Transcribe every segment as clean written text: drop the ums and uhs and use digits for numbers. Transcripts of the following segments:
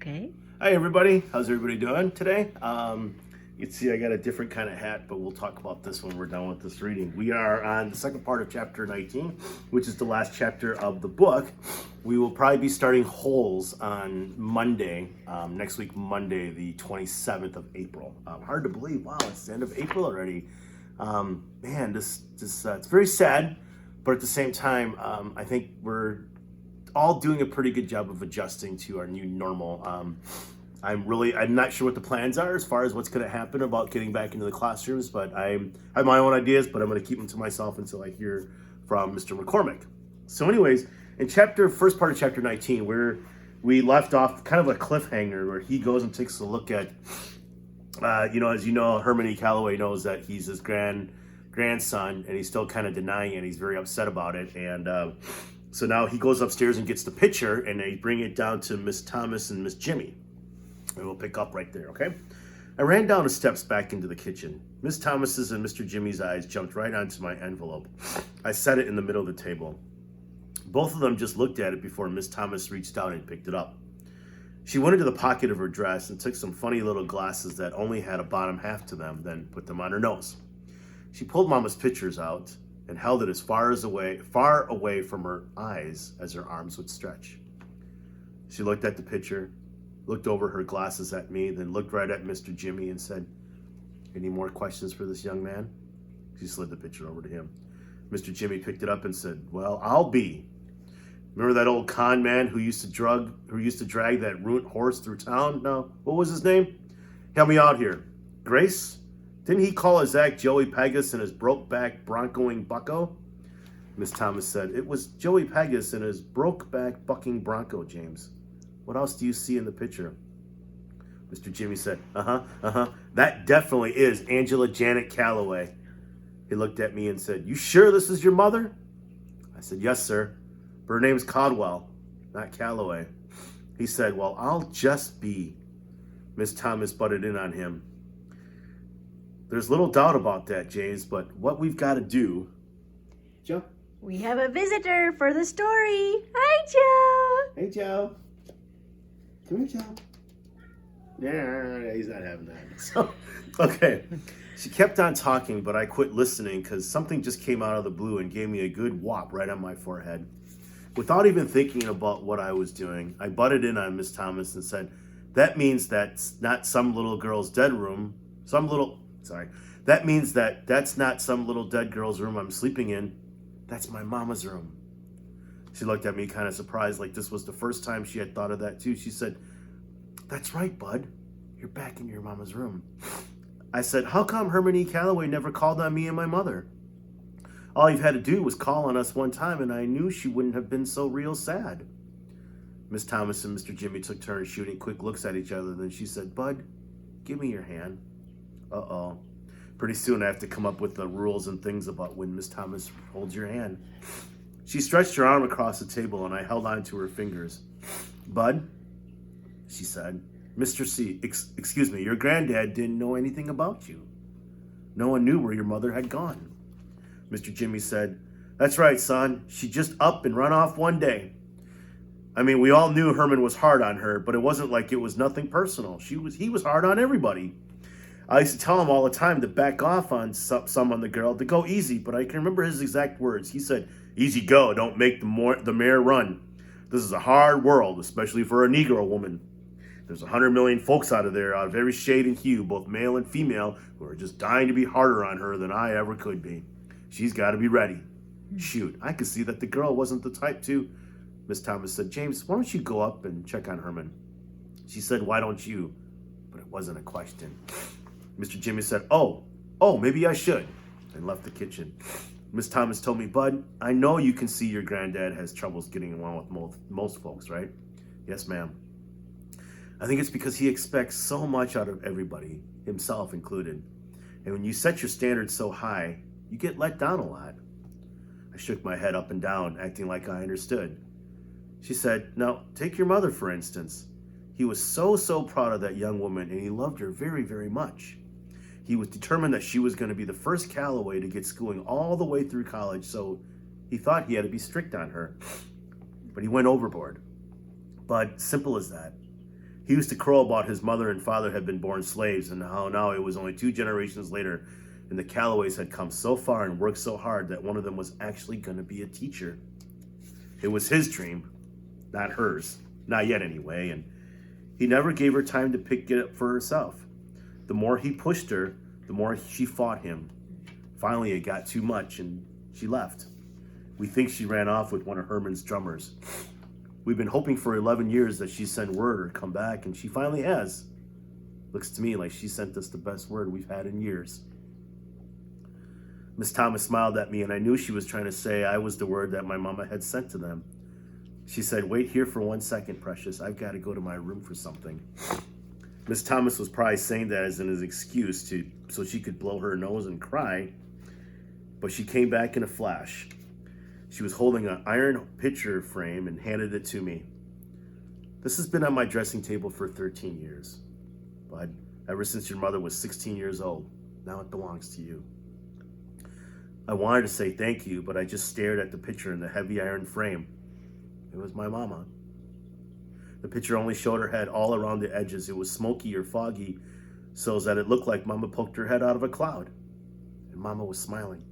Okay. Hi everybody, how's everybody doing today? You can see I got a different kind of hat, but we'll talk about this when we're done with this reading. We are on the second part of chapter 19, which is the last chapter of the book. We will probably be starting Holes on Monday, next week, Monday, the 27th of April. Hard to believe, wow, it's the end of April already. Man, this it's very sad, but at the same time, I think we're all doing a pretty good job of adjusting to our new normal. I'm not sure what the plans are as far as what's going to happen about getting back into the classrooms, but I have my own ideas, but I'm going to keep them to myself until I hear from Mr. McCormick. So anyways, in first part of chapter 19, where we left off kind of a cliffhanger where he goes and takes a look at, as you know, Herman E. Calloway knows that he's his grandson, and he's still kind of denying it. He's very upset about it, and so now he goes upstairs and gets the picture, and they bring it down to Miss Thomas and Miss Jimmy. And we'll pick up right there, okay? I ran down the steps back into the kitchen. Miss Thomas's and Mr. Jimmy's eyes jumped right onto my envelope. I set it in the middle of the table. Both of them just looked at it before Miss Thomas reached out and picked it up. She went into the pocket of her dress and took some funny little glasses that only had a bottom half to them, then put them on her nose. She pulled Mama's pictures out and held it as far away from her eyes as her arms would stretch. She looked at the picture, looked over her glasses at me, then looked right at Mr. Jimmy and said, "Any more questions for this young man?" She slid the picture over to him. Mr. Jimmy picked it up and said, "Well, I'll be. Remember that old con man who used to drag that ruined horse through town? No, what was his name? Help me out here. Grace? Didn't he call his act Joey Pegas and his broke-back broncoing bucko?" Miss Thomas said, "It was Joey Pegas and his broke-back bucking bronco, James. What else do you see in the picture?" Mr. Jimmy said, "That definitely is Angela Janet Calloway." He looked at me and said, "You sure this is your mother?" I said, "Yes, sir. But her name's Caldwell, not Calloway." He said, "Well, I'll just be." Miss Thomas butted in on him. "There's little doubt about that, James, but what we've got to do..." Joe? We have a visitor for the story. Hi, Joe. Hey, Joe. Come here, Joe. Yeah, he's not having that. So, okay. She kept on talking, but I quit listening because something just came out of the blue and gave me a good whop right on my forehead. Without even thinking about what I was doing, I butted in on Miss Thomas and said, "That means that's not some little girl's dead room. That means that's not some little dead girl's room I'm sleeping in. That's my mama's room." She looked at me kind of surprised, like this was the first time she had thought of that too. She said, "That's right, Bud. You're back in your mama's room." I said, "How come Herman E. Calloway never called on me and my mother? All you've had to do was call on us one time, and I knew she wouldn't have been so real sad." Miss Thomas and Mr. Jimmy took turns shooting quick looks at each other. Then she said, "Bud, give me your hand." Uh-oh. Pretty soon I have to come up with the rules and things about when Miss Thomas holds your hand. She stretched her arm across the table, and I held on to her fingers. "Bud," she said, "Mr. C, excuse me, your granddad didn't know anything about you. No one knew where your mother had gone." Mr. Jimmy said, "That's right, son. She just up and run off one day. I mean, we all knew Herman was hard on her, but it wasn't like it was nothing personal. He was hard on everybody. I used to tell him all the time to back off on some on the girl, to go easy, but I can remember his exact words. He said, 'Easy go, don't make the mare run. This is a hard world, especially for a Negro woman. There's 100 million folks out of every shade and hue, both male and female, who are just dying to be harder on her than I ever could be. She's got to be ready.' Shoot, I could see that the girl wasn't the type to..." Miss Thomas said, "James, why don't you go up and check on Herman?" She said, "Why don't you?" But it wasn't a question. Mr. Jimmy said, Oh, maybe I should," and left the kitchen. Miss Thomas told me, "Bud, I know you can see your granddad has troubles getting along with most folks, right?" "Yes, ma'am." "I think it's because he expects so much out of everybody, himself included. And when you set your standards so high, you get let down a lot." I shook my head up and down, acting like I understood. She said, "Now, take your mother, for instance. He was so proud of that young woman, and he loved her very, very much. He was determined that she was going to be the first Calloway to get schooling all the way through college, so he thought he had to be strict on her. But he went overboard. But simple as that. He used to crow about his mother and father had been born slaves and how now it was only 2 generations later and the Callaways had come so far and worked so hard that one of them was actually going to be a teacher. It was his dream, not hers. Not yet anyway, and he never gave her time to pick it up for herself. The more he pushed her, the more she fought him. Finally, it got too much and she left. We think she ran off with one of Herman's drummers. We've been hoping for 11 years that she'd send word or come back, and she finally has. Looks to me like she sent us the best word we've had in years. Miss Thomas smiled at me, and I knew she was trying to say I was the word that my mama had sent to them. She said, "Wait here for 1 second, precious. I've got to go to my room for something." Miss Thomas was probably saying that as an excuse so she could blow her nose and cry, but she came back in a flash. She was holding an iron picture frame and handed it to me. "This has been on my dressing table for 13 years, Bud. Ever since your mother was 16 years old. Now it belongs to you." I wanted to say thank you, but I just stared at the picture in the heavy iron frame. It was my mama. The picture only showed her head all around the edges. It was smoky or foggy, so that it looked like Mama poked her head out of a cloud. And Mama was smiling.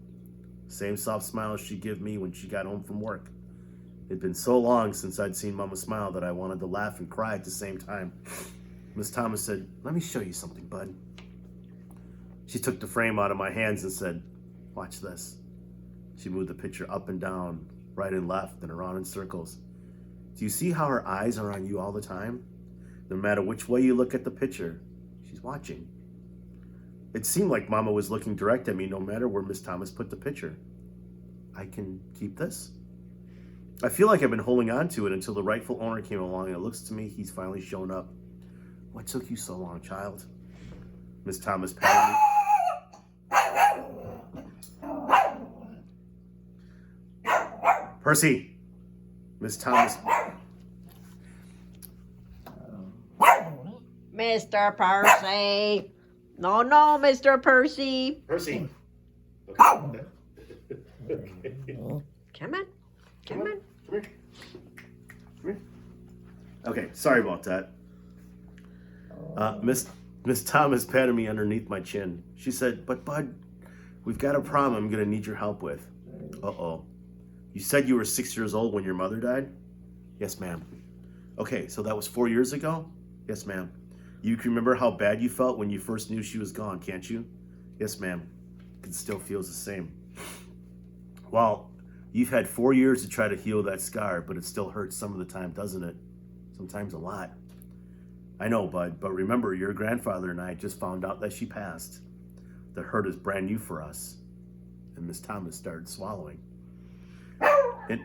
Same soft smile she'd give me when she got home from work. It'd been so long since I'd seen Mama smile that I wanted to laugh and cry at the same time. Miss Thomas said, "Let me show you something, Bud." She took the frame out of my hands and said, "Watch this." She moved the picture up and down, right and left, and around in circles. Do you see how her eyes are on you all the time? No matter which way you look at the picture, she's watching. It seemed like Mama was looking direct at me no matter where Miss Thomas put the picture. I can keep this? I feel like I've been holding on to it until the rightful owner came along, and it looks to me he's finally shown up. What took you so long, child? Miss Thomas patted me. Percy! Miss Thomas. Mr. Percy. No, Mr. Percy. Percy. Okay. Come on. Come here. Okay, sorry about that. Miss Thomas patted me underneath my chin. She said, "But Bud, we've got a problem I'm going to need your help with." Uh-oh. You said you were 6 years old when your mother died? Yes, ma'am. Okay, so that was 4 years ago? Yes, ma'am. You can remember how bad you felt when you first knew she was gone, can't you? Yes, ma'am. It still feels the same. Well, you've had 4 years to try to heal that scar, but it still hurts some of the time, doesn't it? Sometimes a lot. I know, Bud, but remember, your grandfather and I just found out that she passed. The hurt is brand new for us. And Miss Thomas started swallowing. And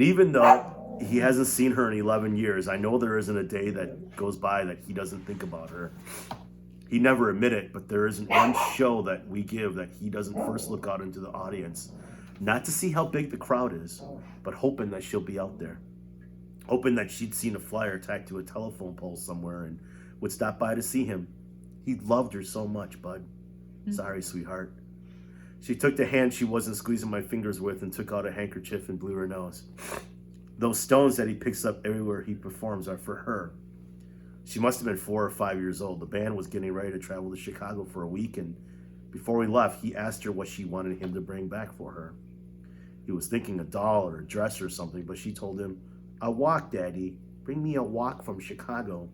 even though he hasn't seen her in 11 years, I know there isn't a day that goes by that he doesn't think about her. He never admitted it, but there isn't one show that we give that he doesn't first look out into the audience. Not to see how big the crowd is, but hoping that she'll be out there. Hoping that she'd seen a flyer tacked to a telephone pole somewhere and would stop by to see him. He loved her so much, Bud. Sorry, sweetheart. She took the hand she wasn't squeezing my fingers with and took out a handkerchief and blew her nose. Those stones that he picks up everywhere he performs are for her. She must have been 4 or 5 years old. The band was getting ready to travel to Chicago for a week, and before we left, he asked her what she wanted him to bring back for her. He was thinking a doll or a dress or something, but she told him, "A walk, Daddy. Bring me a walk from Chicago."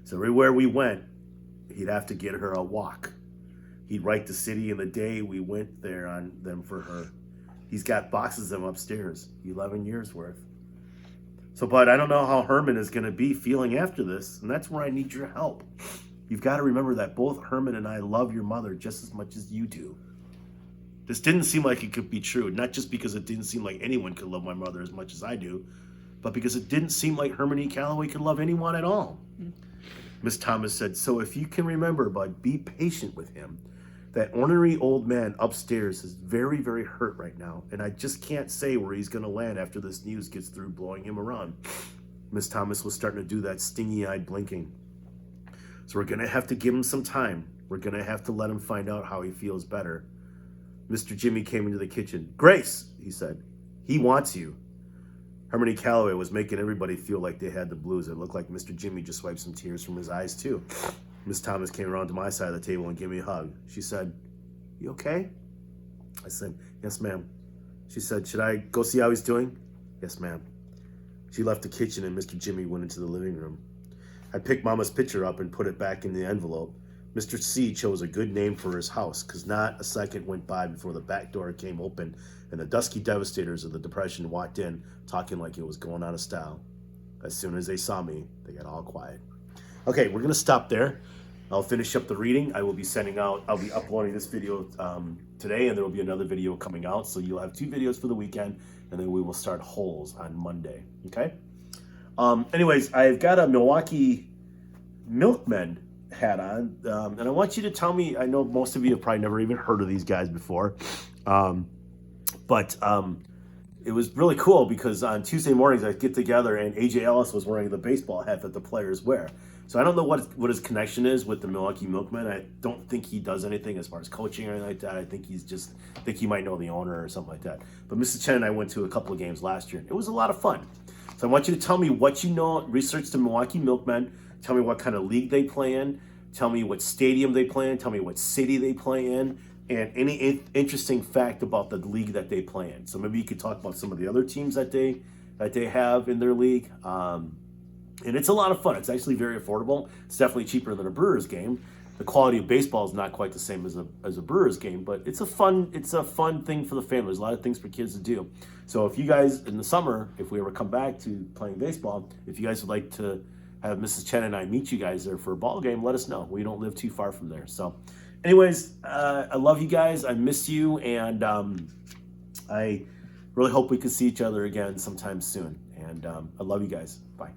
So everywhere we went, he'd have to get her a walk. He'd write the city and the day we went there on them for her. He's got boxes of them upstairs, 11 years worth. So, Bud, I don't know how Herman is going to be feeling after this, and that's where I need your help. You've got to remember that both Herman and I love your mother just as much as you do. This didn't seem like it could be true, not just because it didn't seem like anyone could love my mother as much as I do, but because it didn't seem like Herman E. Callaway could love anyone at all. Miss Thomas said, "So if you can remember, Bud, be patient with him. That ornery old man upstairs is very, very hurt right now, and I just can't say where he's going to land after this news gets through blowing him around." Miss Thomas was starting to do that stingy-eyed blinking. "So we're going to have to give him some time. We're going to have to let him find out how he feels better." Mr. Jimmy came into the kitchen. "Grace," he said, "he wants you." Harmony Calloway was making everybody feel like they had the blues. It looked like Mr. Jimmy just wiped some tears from his eyes, too. Miss Thomas came around to my side of the table and gave me a hug. She said, "You okay?" I said, "Yes, ma'am." She said, "Should I go see how he's doing?" "Yes, ma'am." She left the kitchen and Mr. Jimmy went into the living room. I picked Mama's picture up and put it back in the envelope. Mr. C chose a good name for his house because not a second went by before the back door came open and the dusky devastators of the Depression walked in talking like it was going out of style. As soon as they saw me, they got all quiet. Okay, we're going to stop there. I'll finish up the reading. I'll be uploading this video today, and there will be another video coming out. So you'll have 2 videos for the weekend, and then we will start Holes on Monday. Okay? Anyways, I've got a Milwaukee Milkmen hat on, and I want you to tell me, I know most of you have probably never even heard of these guys before, but it was really cool because on Tuesday mornings I get together and AJ Ellis was wearing the baseball hat that the players wear. So I don't know what his connection is with the Milwaukee Milkmen. I don't think he does anything as far as coaching or anything like that. I think he might know the owner or something like that. But Mrs. Chen and I went to a couple of games last year. It was a lot of fun. So I want you to tell me what you know, research the Milwaukee Milkmen, tell me what kind of league they play in, tell me what stadium they play in, tell me what city they play in, and any interesting fact about the league that they play in. So maybe you could talk about some of the other teams that they have in their league. And it's a lot of fun. It's actually very affordable. It's definitely cheaper than a Brewers game. The quality of baseball is not quite the same as a Brewers game, but it's a fun thing for the family. There's a lot of things for kids to do. So if you guys in the summer, if we ever come back to playing baseball, if you guys would like to have Mrs. Chen and I meet you guys there for a ball game, let us know. We don't live too far from there. So anyways, I love you guys. I miss you, and I really hope we can see each other again sometime soon. And I love you guys. Bye.